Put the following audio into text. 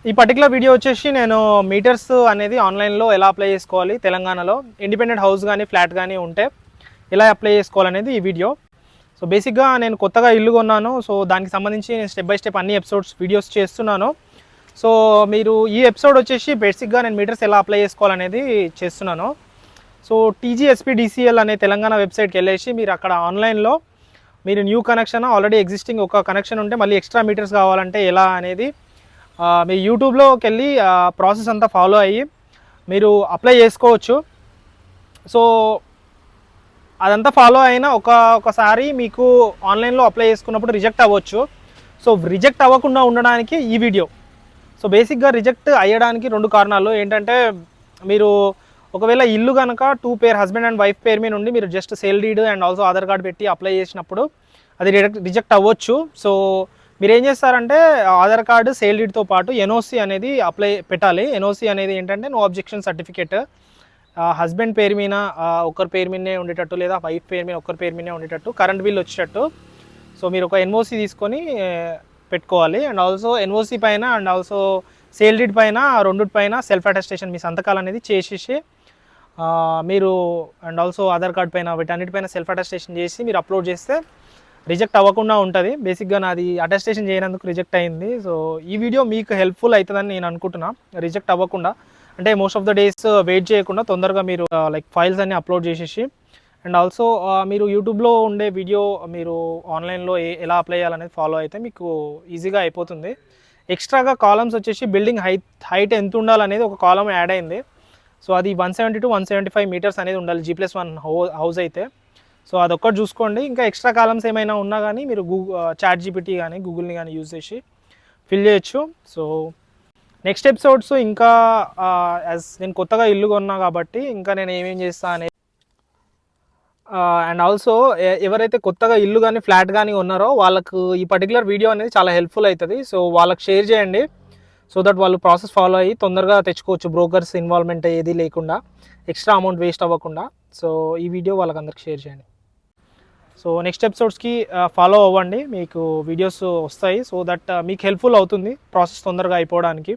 ఈ particular video వచ్చేసి నేను మీటర్స్ అనేది ఆన్లైన్లో ఎలా అప్లై చేసుకోవాలి, తెలంగాణలో ఇండిపెండెంట్ హౌస్ కానీ ఫ్లాట్ కానీ ఉంటే ఎలా అప్లై చేసుకోవాలనేది ఈ వీడియో. సో బేసిక్గా నేను కొత్తగా ఇల్లు కొన్నాను. సో దానికి సంబంధించి నేను స్టెప్ బై స్టెప్ అన్ని వీడియోస్ చేస్తున్నాను. సో మీరు ఈ ఎపిసోడ్ వచ్చేసి బేసిక్గా నేను మీటర్స్ ఎలా అప్లై చేసుకోవాలనేది చేస్తున్నాను. సో TGSPDCL అనే తెలంగాణ వెబ్సైట్కి వెళ్ళేసి మీరు అక్కడ ఆన్లైన్లో మీరు న్యూ కనెక్షన్, ఆల్రెడీ ఎగ్జిస్టింగ్ ఒక కనెక్షన్ ఉంటే మళ్ళీ ఎక్స్ట్రా మీటర్స్ కావాలంటే ఎలా అనేది మీ యూట్యూబ్లోకి వెళ్ళి ప్రాసెస్ అంతా ఫాలో అయ్యి మీరు అప్లై చేసుకోవచ్చు. సో అదంతా ఫాలో అయినా ఒకసారి మీకు ఆన్లైన్లో అప్లై చేసుకున్నప్పుడు రిజెక్ట్ అవ్వచ్చు. సో రిజెక్ట్ అవ్వకుండా ఉండడానికి ఈ వీడియో. సో బేసిక్గా రిజెక్ట్ అయ్యడానికి 2 కారణాలు ఏంటంటే, మీరు ఒకవేళ ఇల్లు కనుక 2 పేర్ హస్బెండ్ అండ్ వైఫ్ పేరు మీద నుండి మీరు just sale deed and also Aadhaar card పెట్టి అప్లై చేసినప్పుడు అది రిజెక్ట్ అవ్వచ్చు. సో మీరు ఏం చేస్తారంటే ఆధార్ కార్డు సేల్ డీడ్తో పాటు NOC అనేది అప్లై పెట్టాలి. NOC అనేది ఏంటంటే నో అబ్జెక్షన్ సర్టిఫికేట్. హస్బెండ్ పేరు మీద ఒకరి పేరు మీదనే ఉండేటట్టు, లేదా వైఫ్ పేరు మీద ఒకరి పేరు మీదనే ఉండేటట్టు, కరెంట్ బిల్ వచ్చేటట్టు. సో మీరు ఒక NOC తీసుకొని పెట్టుకోవాలి. అండ్ ఆల్సో NOC పైన అండ్ ఆల్సో సేల్ డీడ్ పైన, రెండుపైన సెల్ఫ్ అటెస్టేషన్ మీ సంతకాలు అనేది చేసేసి మీరు అండ్ ఆల్సో ఆధార్ కార్డ్ పైన వీటన్నిటిపైన సెల్ఫ్ అటెస్టేషన్ చేసి మీరు అప్లోడ్ చేస్తే రిజెక్ట్ అవ్వకుండా ఉంటుంది. బేసిక్గా నాది అటెస్టేషన్ చేయనందుకు రిజెక్ట్ అయింది. సో ఈ వీడియో మీకు హెల్ప్ఫుల్ అవుతుందని నేను అనుకుంటున్నా. రిజెక్ట్ అవ్వకుండా అంటే most of the days wait చేయకుండా తొందరగా మీరు లైక్ ఫైల్స్ అన్ని అప్లోడ్ చేసేసి అండ్ ఆల్సో మీరు యూట్యూబ్లో ఉండే వీడియో మీరు ఆన్లైన్లో ఎలా అప్లై చేయాలనేది ఫాలో అయితే మీకు ఈజీగా అయిపోతుంది. ఎక్స్ట్రాగా కాలమ్స్ వచ్చేసి బిల్డింగ్ హైట్ ఎంత ఉండాలనేది ఒక కాలమ్ యాడ్ అయింది. సో అది 170 to 175 మీటర్స్ అనేది ఉండాలి G+1 హౌస్ అయితే. సో అదొక్కటి చూసుకోండి. ఇంకా ఎక్స్ట్రా కాలమ్స్ ఏమైనా ఉన్నా కానీ మీరు ChatGPT కానీ గూగుల్ని కానీ యూజ్ చేసి ఫిల్ చేయొచ్చు. సో నెక్స్ట్ ఎపిసోడ్స్ ఇంకా యాజ్ నేను కొత్తగా ఇల్లు కొన్నా కాబట్టి ఇంకా నేను ఏమేం చేస్తా అనేది అండ్ ఆల్సో ఎవరైతే కొత్తగా ఇల్లు కానీ ఫ్లాట్ కానీ ఉన్నారో వాళ్ళకు ఈ పర్టికులర్ వీడియో అనేది చాలా హెల్ప్ఫుల్ అవుతుంది. సో వాళ్ళకి షేర్ చేయండి. సో దట్ వాళ్ళు ప్రాసెస్ ఫాలో అయ్యి తొందరగా తెచ్చుకోవచ్చు, బ్రోకర్స్ ఇన్వాల్వ్మెంట్ ఏది లేకుండా, ఎక్స్ట్రా అమౌంట్ వేస్ట్ అవ్వకుండా. సో ఈ వీడియో వాళ్ళకందరికి షేర్ చేయండి. సో నెక్స్ట్ ఎపిసోడ్స్కి ఫాలో అవ్వండి, మీకు వీడియోస్ వస్తాయి. సో దట్ మీకు హెల్ప్ఫుల్ అవుతుంది ప్రాసెస్ తొందరగా అయిపోవడానికి.